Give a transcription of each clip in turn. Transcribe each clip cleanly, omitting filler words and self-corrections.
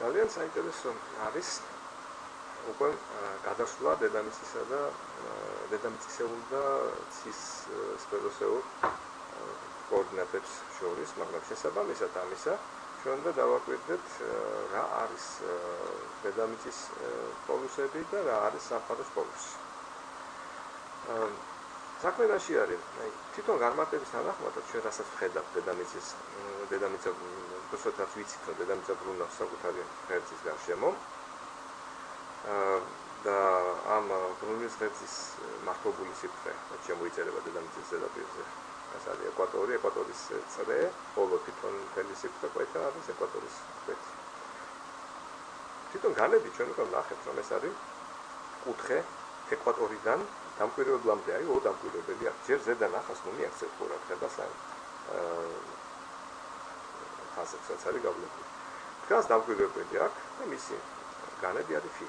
ძალიან საინტერესო არის უკვე გადასვლა დედამიწისა და დედამიწისეულ და ცის სფეროსეულ კოორდინატებს შორის, მაგრამ შესაბამისად ამისა ჩვენ უნდა დავაკვირდეთ რა არის დედამიწის პოლუსები და რა არის სამყაროს პოლუსი. საქმე რაში არის? თვითონ განმარტების თანახმადაც ჩვენ რასაც ვხედავთ დედამიწა უბრალოდ ვიცით რომ დედამიწა ბრუნავს საკუთარი ღერძის გარშემო და ამ ბრუნვის ღერძის მართობული სიბრტყე შემოიწერება დედამიწის ზედაპირზე. ეს არის ეკვატორის წრე, ხოლო თვითონ მთელი სიბრტყე კვეთა არის ეკვატორის კვეთი. თვითონ განებით ჩვენ უკვე ვნახეთ რომ ეს არის კუთხე ეკვატორიდან დამკვირვებლამდე, აი ორი დამკვირვებელი აქვს. ჯერ ზედა ნახავს ნუ მიაქცევთ ყურადღებას ამ ხაზებსაც არის გავლებული. დგას დამკვირვებელი აქვს და მისი განები არის ფი.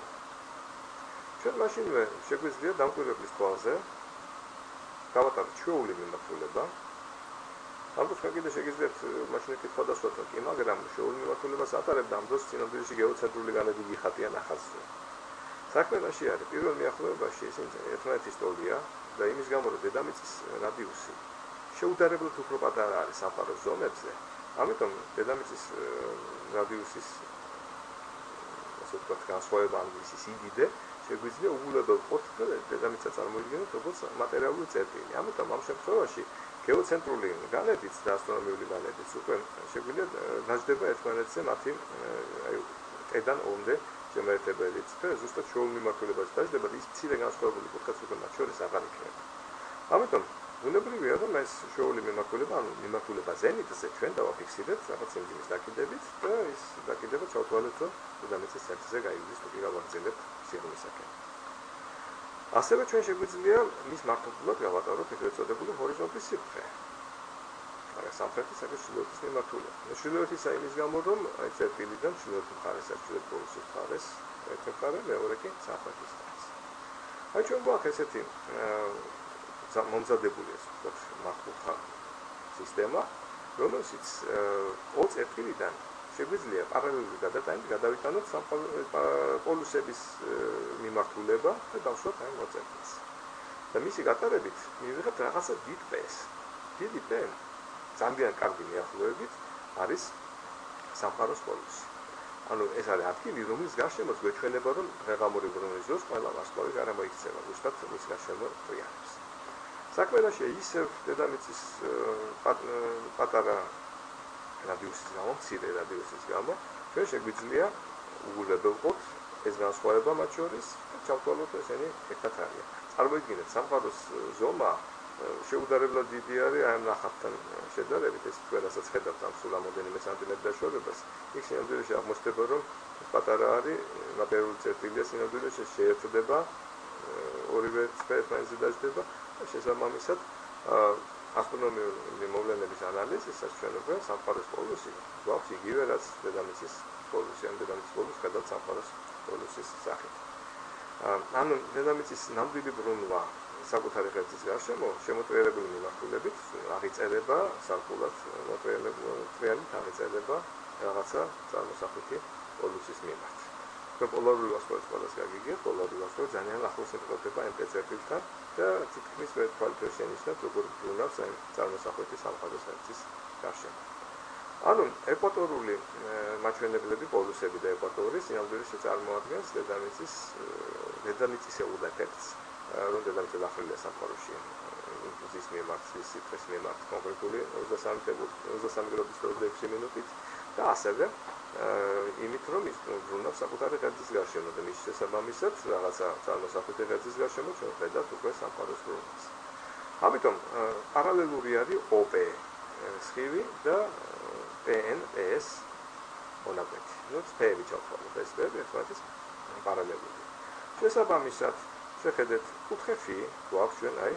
ჩვენ მაშინვე შეგვიძლია დამკვირვებლის თვალზე გავატაროთ ჩვეული მიმართულება. ამიტომ თქვენ კიდე შეგიძლიათ მაშინ კითხვა დასვათ, კი, მაგრამ ჩვეული მიმართულებას ატარებდა ამ დროს სინამდვილეში გეოცენტრული განები გიხატიან ახალზე. საქმე რაში არის? პირველ მიახლოებაში ისინი ერთმანეთის ტოლია და იმის გამო რომ დედამიწის რადიუსი შეუდარებლად უფრო პატარა არის სამყაროს ზონებზე, ამიტომ დედამიწის რადიუსის ასე ვთქვათ განსხვავება ან მისი სიდიდე შეგვიძლია უგულებელ ყოფილ დედამიწა წარმოიდგინოთ როგორც მატერიალური წერტილი. ამიტომ ამ შემთხვევაში გეოცენტრული განებიც და ასტრონომიული განებიც უკვე შეგვიძლია დაждდება ერთმანეთზე მათი აი ტედან ომდე შემოერთებელიც და ზუსტად ჩვეულ მიმართულებას დაждდება და ის მცირე განსხვავებული კუთხეც უკვე მათ შორის აღარ იქნება. ამიტომ ბუნებრივია რომ ეს ჩვეული მიმართულება, ანუ მიმართულება ზენიტზე ჩვენ დავაფიქსირებთ რაღაც სიმძიმის დაკიდებით და ის დაკიდება ჩავთვალეთ რომ დედამიწის ცენტრზე გაივლის თუ კი გავაგრძელებთ სიღრმისაკენ. ასევე ჩვენ შეგვიძლია მის მართობულად გავატაროთ ეგრეთ წოდებული ჰორიზონტის სიბრტყე. სამხრეთის და ჩრდილოეთის მიმართულება. ჩრდილოეთისა იმის გამო რომ აი წერტილიდან ჩრდილოეთ მხარეს და ჩრდილოეთ პოლუსის მხარეს ერთი მხარე, მეორე კი სამხრეთის მხარეს. აი ჩვენ გვაქვს ესეთი მომზადებული ეს ვთქვათ მართკუთხა სისტემა, რომელშიც ორი წერტილიდან შეგვიძლია პარალელური გადატანით გადავიტანოთ პოლუსების მიმართულება და დავშვათ აი ორი წერტილს. და მისი გატარებით მივიღებთ რაღაცა დიდ პეს. დიდი პე ძალიან კარგი მიახლოებით არის სამყაროს პოლუსი. ანუ ეს არის ადგილი, რომლის გარშემოც გვეჩვენება, რომ ღეღამური ბრუნვის დროს ყველა ვარსკვლავი არ მოიქცევა, ზუსტად მის გარშემო ტრიალებს. საქმე რაშია, ისევ დედამიწის პატარა რადიუსის გამო, მცირე რადიუსის გამო, ჩვენ შეგვიძლია უგულებელყოთ ეს განსხვავება მათ შორის და ჩავთვალოთ ესენი ერთად არიან. წარმოიდგინეთ, სამყაროს ზომა შეუდარებლად დიდი არის აი ამ ნახატთან შედარებით, ეს თქვენ რასაც ხედავთ ამ სულ რამოდენიმე სანტიმეტრის დაშორებას, იქ სინამდვილეში აღმოჩნდება, რომ პატარა არის მატერიალური წერტილია, სინამდვილეში შეერთდება ორივე ერთმანეთზე დაждდება და შესაბამისად ასტრონომიული მოვლენების ანალიზისას ჩვენ უკვე სამყაროს პოლუსი გვაქვს იგივე რაც დედამიწის პოლუსი, ან დედამიწის პოლუსი გადავთ სამყაროს პოლუსის სახით. ანუ დედამიწის ნამდვილი ბრუნვა საკუთარი ღერძის გარშემო შემოტრიალებული მიმართულებით აღიწერება სარკულად მოტრიალებით აღიწერება რაღაცა წარმოსახვითი პოლუსის მიმართ. თქვენ პოლარული ვარსკვლავის ყველას გაგიგებთ, პოლარული ვარსკვლავი ძალიან ახლოს იმყოფება MP წერტილთან და თითქმის ვერტიკალურად შენიშნავთ როგორ ბრუნავს ამ წარმოსახვითი სამყაროს ღერძის გარშემო. ანუ ეკვატორული მაჩვენებლები პოლუსები და ეკვატორი სინამდვილეში წარმოადგენს დედამიწისეულ ეფექტს, რომ დედამიწა დახრილია სამყაროში იმპულსის მიმართ, სიბრტყეს მიმართ კონკრეტული 23:26 მინუტით და ასევე იმით რომ ის ბრუნავს საკუთარი ღერძის გარშემო და მის შესაბამისად რაღაცა წარმოსახვითი ღერძის გარშემო ჩვენ ვხედავთ უკვე სამყაროს ბრუნვას. ამიტომ პარალელური არის OP სხივი და PNS მონაკვეთი. ნუ სფერები ჩავთვალოთ, ეს სფერები ერთმანეთის პარალელურია. შესაბამისად შეხედეთ კუთხე φ გვაქვს ჩვენ აი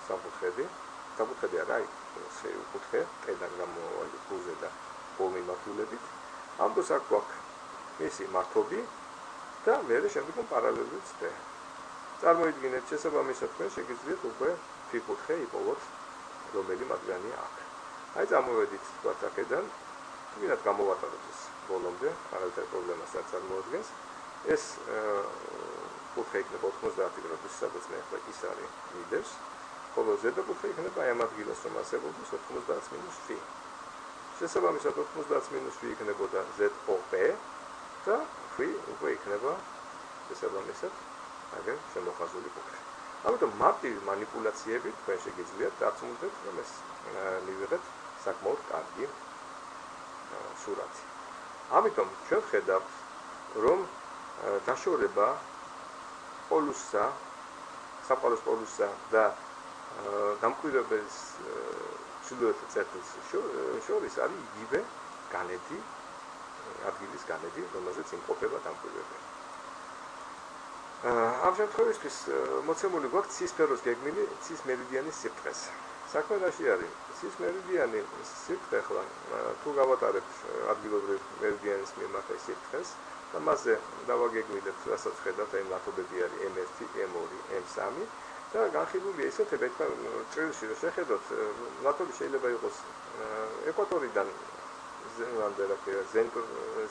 საკუთხედი არა აი კუთხე კედან გამოვალ ფუზე და მომიმართულებით ამ დროს აქ გვაქვს მისი მართობი და მეორე შემდგომ პარალელური სფერო. წარმოიდგინეთ შესაბამისად თქვენ შეგიძლიათ უკვე φ კუთხე იპოვოთ რომელი მათგანია აქ. აი წამოვედით თქვათ აქედან ვინათ გამოვატაროთ ეს ბოლომდე აღარ პრობლემას არ წარმოადგენს. ეს კუთხე იქნება 90 გრადუსი, სადაც მე ახლა ის არის მიდევს, ხოლო ზედა კუთხე იქნება აი ამ ადგილას, რომ არსებობს 90 - φ. შესაბამისად 90 - φ იქნებოდა ZOP და φ უკვე იქნება შესაბამისად აგერ შემოხაზული კუთხე. ამიტომ მარტივი მანიპულაციები თქვენ შეგიძლიათ დარწმუნდეთ, რომ ეს მივიღეთ საკმაოდ კარგი სურათი. ამიტომ ჩვენ ხედავთ, რომ დაშორება პოლუსსა, საფაროს პოლუსსა და დამკვირვებლის ჩრდილოეთ წერტილს შორის არის იგივე განედი, ადგილის განედი, რომელზეც იმყოფება დამკვირვებელი. ამ შემთხვევისთვის მოცემული გვაქვს ცისფეროს გეგმილი ცის მერიდიანის სიბრტყეს. საქმე რაში არის? ცის მერიდიანი სიბრტყე ახლა თუ გავატარებთ ადგილობრივ მერიდიანის მიმართ ეს სიბრტყეს და მასზე დავაგეგმილებთ, რასაც ხედავთ, აი ნათობები არის M1, M2, M3 და განხილულია ისეთები, თქვენ ჭრილში რომ შეხედოთ, ნათობი შეიძლება იყოს ეკვატორიდან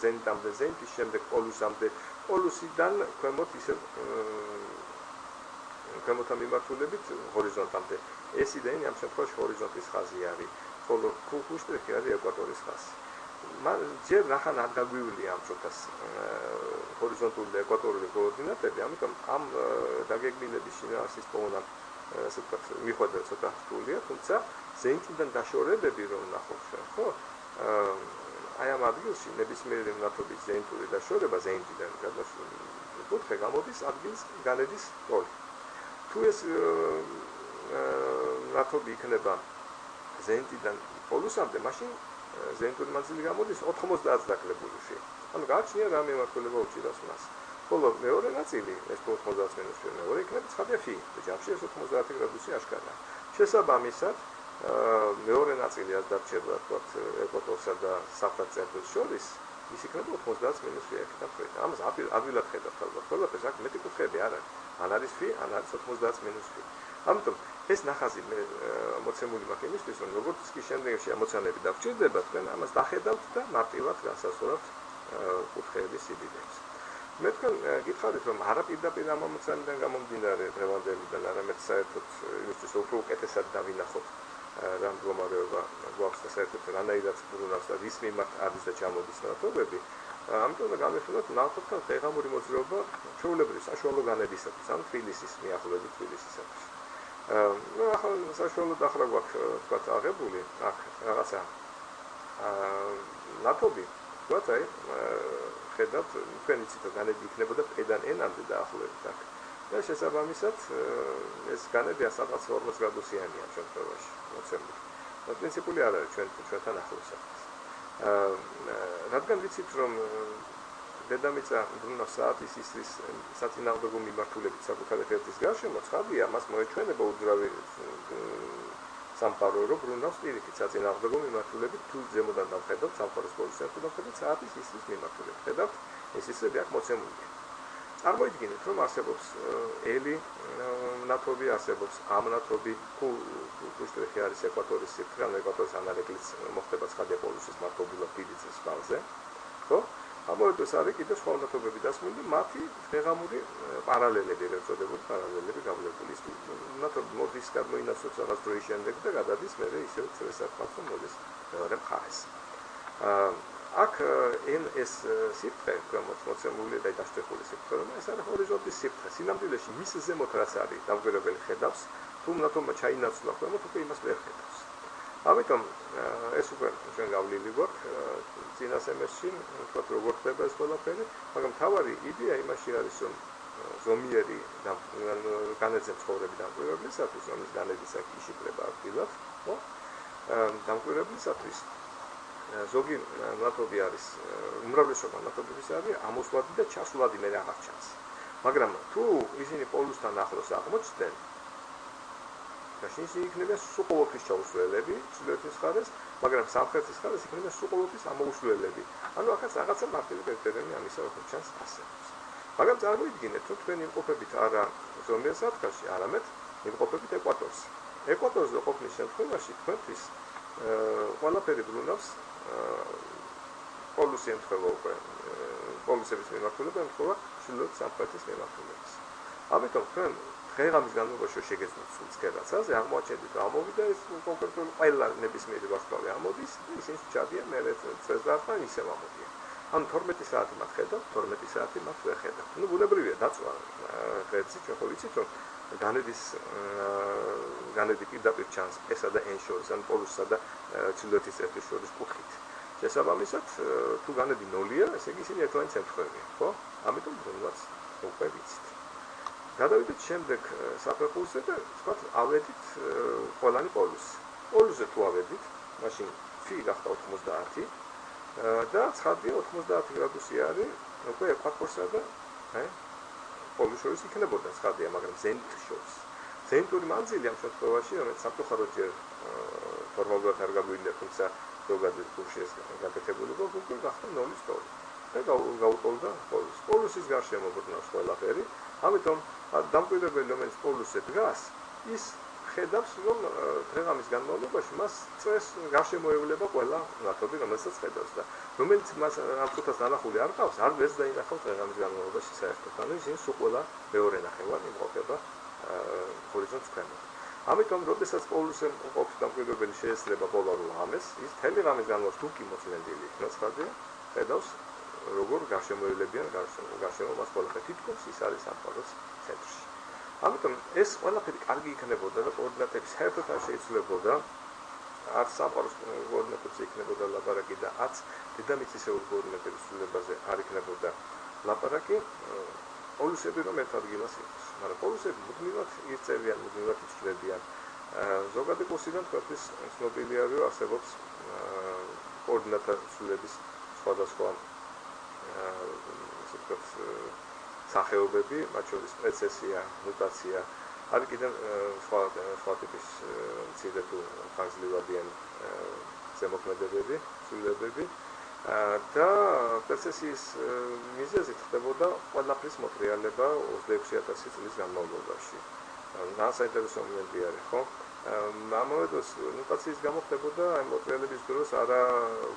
ზენიტამდე, ზენიტის შემდეგ პოლუსამდე, პოლუსიდან ქვემოთ ისე ქვემოთან მიმართულებით ჰორიზონტამდე. ეს იდეა ამ შემთხვევაში ჰორიზონტის ხაზი არის, ხოლო ქუხუშტრიხი არის ეკვატორის ხაზი. ჯერ ნახან არ გაგვივლია ამ ცოტას ჰორიზონტული და ეკვატორული კოორდინატები, ამიტომ ამ დაგეგმილების შინაარსის პოვნა, ასე ვთქვათ, მიხვედრა ცოტა რთულია, თუმცა ზენიტიდან დაშორებები რომ ნახოთ ჩვენ, ხო? აი ამ ადგილში ნებისმიერი ნათობის ზენიტური დაშორება ზენიტიდან გადასული კუთხე გამოდის ადგილის განედის როლი. თუ ეს ნათობი იქნება ზენიტიდან პოლუსამდე, მაშინ ზენიტური მანძილი გამოდის 90 დაკლებული φ. ანუ გააჩნია რა მიმართულება უჭირავს მას. ხოლო მეორე ნაწილი, ეს 90 - φ, მეორე იქნება ცხადია φ. ჯამში ეს 90 გრადუსი აშკარაა. შესაბამისად, მეორე ნაწილი რაც დარჩება, თქვათ, ეკვატორსა და საფრანგეთის წერტილს შორის, ის იქნება 90 - φ და ფრედ. ამას ადვილად ხედავთ ალბათ. ყველაფერს აქ მეტი კუთხეები არ არის. ან არის φ, ან არის 90 - φ. ამიტომ ეს ნახაზი მე მოცემული მაქვს იმისთვის, რომ როგორც კი შემდეგში ამოცანები დაგჭირდება, თქვენ ამას დახედავთ და მარტივად განსაზღვრავთ კუთხეების სიდიდეებს. მე თქვენ გითხარით, რომ არა პირდაპირ ამ ამოცანიდან გამომდინარე დღევანდელიდან, არამედ საერთოდ იმისთვის, რომ უფრო უკეთესად დავინახოთ რა მდგომარეობა გვაქვს და საერთოდ რანაირად ბრუნავს და რის მიმართ არის და ჩამოდის ნათობები. ამიტომ გამიხსენოთ ნავთობთან ღეღამური მოძრაობა ჩვეულებრივ საშუალო განედისათვის, ან თბილისის მიახლოებით თბილისისათვის. ახლა საშუალოდ ახლა გვაქვს თქვათ აღებული აქ რაღაცა ნათობი, თქვათ აი ხედავთ, თქვენ იცით რომ განედი იქნებოდა პედან ენამდე დაახლოებით აქ. და შესაბამისად ეს განედი 140 გრადუსიანია ამ შემთხვევაში მოცემული. და პრინციპული არ არის ჩვენთან ახლოს აქ. რადგან ვიცით რომ დედამიწა ბრუნავს საათის ისრის საწინააღმდეგო მიმართულებით საკუთარი ღერძის გარშემო, ცხადია, მას მოეჩვენება უძრავი სამყარო, რომ ბრუნავს პირიქით საწინააღმდეგო მიმართულებით, თუ ზემოდან დავხედავთ სამყაროს პოლუსთან დავხედავთ საათის ისრის მიმართულებით. ხედავთ, ეს ისრები აქ მოცემულია. წარმოიდგინეთ, რომ არსებობს ელი ნათობი, არსებობს ამ ნათობი, ქუშტრიხი არის ეკვატორის სიბრტყე, ან ეკვატორის ანალეგლიც მოხდება ცხადია პოლუსის მართობილად დიდი წლის ბალზე, ხო? ამავდროულად არის კიდევ სხვა ნათობები დასმული, მათი ღეღამური პარალელები, ეწოდებული პარალელები გავლებული. ნათობი მოდის გამოინაცვლებს რაღაც დროის შემდეგ და გადადის მერე ისევ წესაკაც რომ მოდის მეორე მხარეს. აქ ეს სიბრტყე, ქვემოთ მოცემული და დასწრებული სიბრტყე, რომ ეს არის ჰორიზონტის სიბრტყე. სინამდვილეში მის ზემოთ რაც არის დამკვირვებელი ხედავს, თუ ნათობმა ჩაინაცვლა ქვემოთ, უკვე იმას ვერ ხედავს. ამიტომ ეს უკვე ჩვენ გავლილი გვაქვს წინა სემესტრში, ვთქვათ როგორ ხდება ეს ყველაფერი, მაგრამ თავარი იდეა იმაში არის, რომ ზომიერი განედზე მცხოვრები დამკვირვებლისათვის, რომ ის განედის აქ იშიფრება ადგილად, ხო? დამკვირვებლისათვის ზოგი ნათობი არის, უმრავლესობა ნათობების არის ამოსვლადი და ჩასვლადი მე აღარ ჩანს. მაგრამ თუ ისინი პოლუსთან ახლოს აღმოჩნდნენ, ისინი იქნებიან სულ ყოველთვის ჩაუსვლელები, ჩრდილოეთის მხარეს, მაგრამ სამხრეთის მხარეს იქნებიან სულ ყოველთვის ამოუსვლელები. ანუ ახაც რაღაცა მარტივი კრიტერიუმი ამისა რო ჩანს არსებობს. მაგრამ წარმოიდგინეთ, რომ თქვენ იმყოფებით არა ზომიერ სარტყელში, არამედ იმყოფებით ეკვატორზე. ეკვატორზე ყოფნის შემთხვევაში თქვენთვის ყველაფერი ბრუნავს პოლუსი ემთხვევა უკვე პოლუსების მიმართულება ემთხვევა ჩრდილოეთ სამხრეთის მიმართულებას. ამიტომ თქვენ დღე-ღამის განმავლობაში შეგეცნოთ სულ ცქერაცაზე, აღმოაჩენთ რომ ამოვიდა ეს კონკრეტული ყველა ნებისმიერი ვარსკვლავი ამოდის, ისინი ჩადიან მე წელს და ისევ ამოდიან. ან 12 საათი მათ ხედავთ, 12 საათი მათ ვერ ხედავთ. ნუ ბუნებრივია დაწვა ღერძი, ჩვენ ხო ვიცით რომ განედი პირდაპირ ჩანს ესა და N შორის, ან პოლუსსა და ჩრდილოეთის წერტილის შორის კუთხით. შესაბამისად, თუ განედი ნულია, ესე იგი ისინი ერთმანეთს ემთხვევიან, ხო? ამიტომ ბუნებაც უკვე ვიცით. გადავიდეთ შემდეგ საფეხურზე და ვთქვათ, ავედით ყველანი პოლუსი. პოლუსზე თუ ავედით, მაშინ φ გახდა 90 და ცხადია 90 გრადუსი არის უკვე ეკვატორსა და პოლუს შორის იქნებოდა ცხადია, მაგრამ ზენიტ შორის. ზენიტური მანძილი ამ შემთხვევაში, რომელიც სამწუხაროდ ჯერ ფორმალურად არ გაგვიძლია, თუმცა ზოგადად კურსში ეს გაკეთებული იყო, უკვე გახდა 0-ის ტოლი. და გაუტოლდა პოლუსს. პოლუსის გარშემო ბრუნავს ყველაფერი, ამიტომ დამკვირვებელი, რომელიც პოლუსზე დგას, ის ხედავს, რომ დღე-ღამის განმავლობაში მას წეს გარშემოევლება ყველა ნავთობი, რომელსაც ხედავს და რომელიც მას ამ წუთას დანახული არ ყავს, არ ვერც დაინახავს დღე-ღამის განმავლობაში საერთოდ. ანუ ისინი სულ ყველა მეორე ნახევარ იმყოფება ჰორიზონტს ქვემოთ. ამიტომ, როდესაც პოლუსზე ყოფის დამკვირვებელი შეესწრება პოლარულ ღამეს, ის მთელი ღამის განმავლობაში თუ კი მოწმენდილი იქნება, ცხადია, ხედავს როგორ გარშემოევლებიან გარშემო მას ყველაფერი, თითქოს ის არის სამყაროს ცენტრში. ამიტომ ეს ყველაფერი კარგი იქნებოდა და კოორდინატები საერთოდ არ შეიცვლებოდა, არც სამყაროს კოორდინატებზე იქნებოდა ლაპარაკი და არც დედამიწისეულ კოორდინატების ცვლილებაზე არ იქნებოდა ლაპარაკი, პოლუსები რომ ერთ ადგილას იყოს. მაგრამ პოლუსები მუდმივად ირწევიან, მუდმივად იცვლებიან. ზოგადი კურსიდან თქვენთვის ცნობილია, რომ არსებობს კოორდინატთა ცვლილების სხვადასხვა სახეობები, მათ შორის პრეცესია, მუტაცია, არის კიდევ სხვა ტიპის მცირე თუ ხანგრძლივადიანი ზემოქმედებები, ცვლილებები და პრეცესიის მიზეზით ხდებოდა ყველაფრის მოტრიალება 26,000 წლის განმავლობაში. საინტერესო მომენტი არის, ხო? ამავე დროს მუტაციის გამო ხდებოდა ამ მოტრიალების დროს არა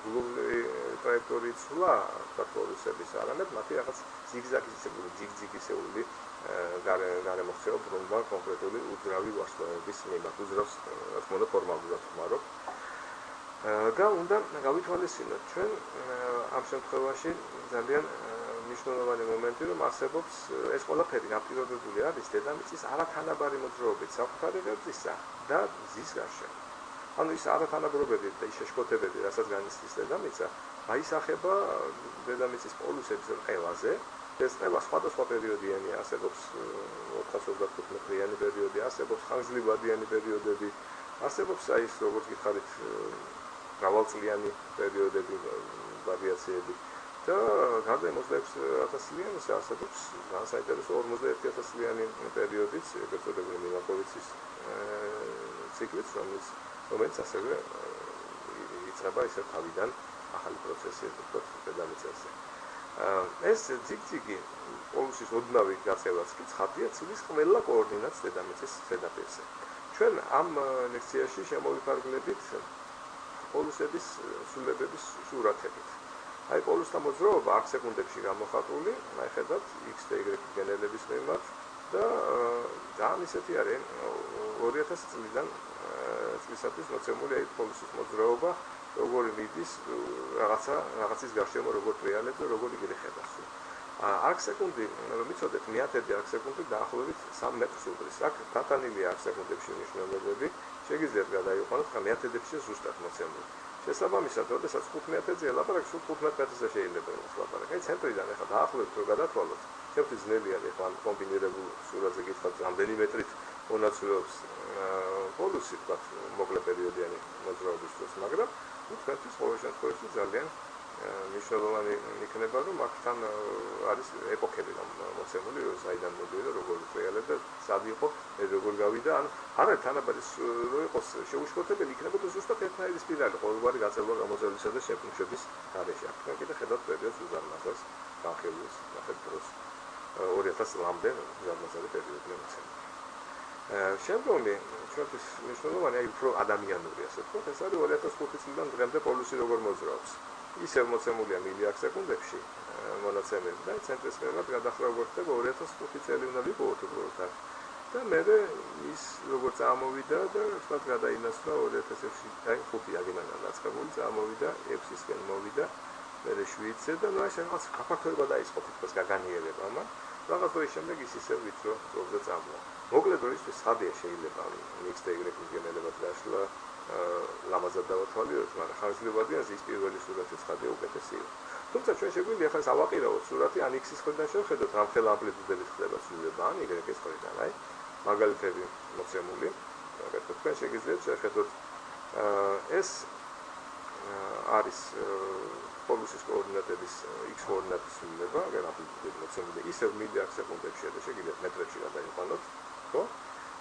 გლუვი ტრაექტორიის ცვლა პოლუსების, არამედ მათი რაღაც ზიგზაგისეული, ჯიგჯიგისეული გარემოქცევა ბრუნვა კონკრეტული უძრავი ვარსკვლავების მიმართ, უძრავს რა თქმა უნდა ფორმალურად ვხმარობ. და უნდა გავითვალისწინოთ ჩვენ ამ შემთხვევაში ძალიან მნიშვნელოვანი მომენტი, რომ არსებობს ეს ყველაფერი გაპირობებული არის დედამიწის არათანაბარი მოძრაობით საკუთარი ღერძისა და მზის გარშემო. ანუ ის არათანაბრობები და ის შეშფოთებები, რასაც განიცდის დედამიწა, აისახება დედამიწის პოლუსების ყელაზე. ეს ყელა სხვადასხვა პერიოდიანი არსებობს 425-დღიანი პერიოდი, არსებობს ხანგრძლივადიანი პერიოდები, არსებობს აი ეს როგორც გითხარით მრავალწლიანი პერიოდები, ვარიაციები. და გარდა 26,000 წლიანი არსებობს საინტერესო 51,000 წლიანი პერიოდიც, ეგრეთ წოდებული მილანკოვიცის ციკლიც, რომელიც ასევე იწყება ისე თავიდან ახალი პროცესი ეთქვათ დედამიწაზე. ეს ჯიგჯიგი პოლუსის ოდნავი გაწევაც კი ცხადია ცვლის ყველა კოორდინატს დედამიწის ზედაპირზე. ჩვენ ამ ლექციაში შემოვიფარგლებით პოლუსების ცვლილებების სურათებით. აი პოლუსთა მოძრაობა 10 სეკუნდებში გამოხატული, აი ხედავთ x და y გენერლების მიმართ და ძალიან ისეთი არის 2000 წლიდან წლისათვის მოცემული აი პოლუსის მოძრაობა, როგორი მიდის რაღაცის გარშემო როგორ ტრიალებს და როგორ იგივე ხედავს. 10 სეკუნდი რომ იცოდეთ, მეათედი 10 სეკუნდი დაახლოებით 3 მეტრს უდრის. აქ დატანილია 10 სეკუნდებში მნიშვნელობები, შეგიძლიათ გადაიყვანოთ, ხა მეათედებში ზუსტად მოცემული. შესაბამისად, როდესაც 15-ზე ლაპარაკი, სულ 15 მეტრზე შეიძლება იყოს ლაპარაკი. აი ცენტრიდან ახლა დაახლოებით რო გადათვალოთ, ჩემთვის ძნელი არის ახლა კომბინირებულ სურათზე გითხრათ, რამდენი მეტრით მონაცვლეობს პოლუსი, თქვათ, მოკლე პერიოდიანი მოძრაობის დროს, მაგრამ თქვენთვის ყოველ შემთხვევაში ძალიან მნიშვნელოვანი იქნება, რომ აქთან არის ეპოქები მოცემული, საიდან მოდიოდა, როგორ ტრიალებს და სად იყო, როგორ გავიდა, ან არა თანაბარი რო იყოს შეუშფოთებელი, იქნებოდა ზუსტად ერთნაირი სპირალი, ყოველგვარი გაწევა გამოძიებისა და შეფუნშების გარეშე. აქ კიდე ხედავთ პერიოდს უზარმაზარს, განხილვის ნახეთ დროს 2000 წლამდე უზარმაზარი პერიოდი მოცემული. შემდგომი ჩვენთვის მნიშვნელოვანი, აი უფრო ადამიანური, ასე ვთქვათ, ეს არის 2005 წლიდან დღემდე პოლუსი როგორ მოძრაობს. ისევ მოცემულია მილიარდ სეკუნდებში მონაცემები და ცენტრის მიერ გადახრა როგორ ხდება 2005 წელი უნდა ვიყოთ უბრალოდ აქ. და მე ის როგორ წამოვიდა და ერთად გადაინაცვლა 2006 აი 5 აგინანან დაწყებული წამოვიდა 6-ისკენ მოვიდა მე 7-ზე და ნუ ეს რაღაც გაფართოება დაიწყო თითქოს გაგანიერება მაგრამ რაღაც დროის შემდეგ ის ისევ ვიწრო ძროხზე წამოვა. მოკლედ როისთვის ხადია შეიძლება x და y-ის გენერებად გაშლა ლამაზად დავათვალიეროთ, მაგრამ ხანგრძლივადია ის პირველი სურათის ხადია უკეთესია. თუმცა ჩვენ შეგვიძლია ახლა ავაყირავოთ სურათი ან x-ის ხრიდან შევხედოთ რა მთელ ამპლიტუდებით ხდება ცვლილება ან y-ის ხრიდან, აი მაგალითები მოცემული. მაგალითად თქვენ შეგიძლიათ შევხედოთ ეს არის პოლუსის კოორდინატების x კოორდინატის ცვლილება, აგერ ამპლიტუდები მოცემული ისევ მილიარდ სეკუნდებში და შეგიძლიათ მეტრებში გადაიყვანოთ, ხო?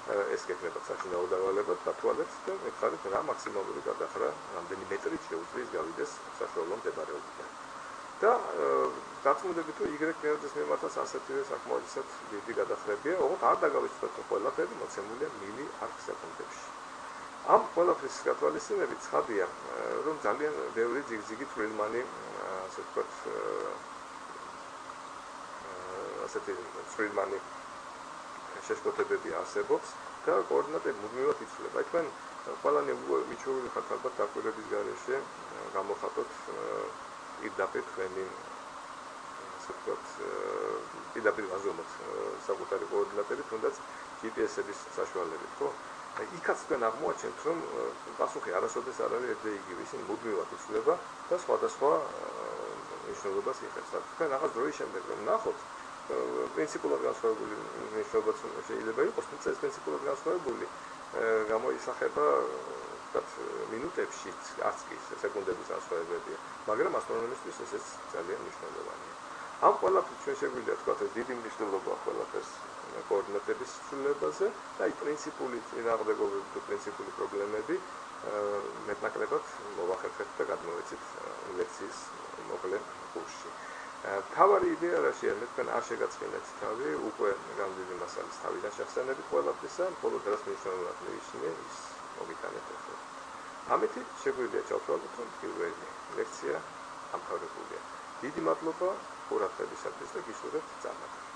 ეს გექნებათ საშინაო დავალებად დათვალებთ და მითხარით რა მაქსიმალური გადახრა რამდენი მეტრით შეუძლია გავიდეს საშუალო მდებარეობიდან. და დაწუნდებით რომ y-ს მიმართაც ასეთივე საკმაოდ დიდი გადახრებია, ოღონდ არ დაგავიწყოთ რომ ყველაფერი მოცემულია მილიარდ სეკუნდებში. ამ ყველაფრის გათვალისწინებით ცხადია რომ ძალიან ბევრი ძიგძიგი წვრილმანი ასე ვთქვათ ასეთი წვრილმანი შეშფოთებები არსებობს და კოორდინატები მუდმივად იცვლება. თქვენ ყველანი მიჩვეული ხართ ალბათ დაკვირვების გარეშე გამოხატოთ პირდაპირ თქვენი ასე ვთქვათ პირდაპირ ვაზრობთ საკუთარი კოორდინატები თუნდაც GPS-ების საშუალებით, ხო? იქაც თქვენ აღმოაჩენთ რომ პასუხი არასოდეს არ არის ერთ და იგივე, ისინი მუდმივად იცვლება და სხვადასხვა მნიშვნელობას იღებს. თქვენ რაღაც დროის შემდეგ რომ ნახოთ პრინციპულად განსხვავებული მნიშვნელობაც შეიძლება იყოს, თუმცა ეს პრინციპულად განსხვავებული გამოისახება ვთქვათ მინუტებში, არც კი სეკუნდების განსხვავებებია, მაგრამ ასტრონომისტვის ესეც ძალიან მნიშვნელოვანია. ამ ყველაფერს ჩვენ შეგვიძლია ვთქვათ ეს დიდი მნიშვნელობა ყველაფერს კოორდინატების ცვლილებაზე და აი პრინციპული წინააღმდეგობები თუ პრინციპული პრობლემები მეტნაკლებად მოვახერხეთ და გადმოვეცით ლექციის მოკლე კურსში. თავარი იდეა რა შეიძლება თქვენ არ შეგაწყინეთ თავი უკვე რამდენი მასალის თავიდან შეხსენებით ყველაფრისა, მხოლოდ რაც მნიშვნელოვნად მივიჩნია ის მოგიტანეთ ახლა. ამით შეგვიძლია ჩავთვალოთ რომ პირველი ლექცია ამთავრებულია. დიდი მადლობა ყურადღებისათვის და გისურვებთ წარმატებას.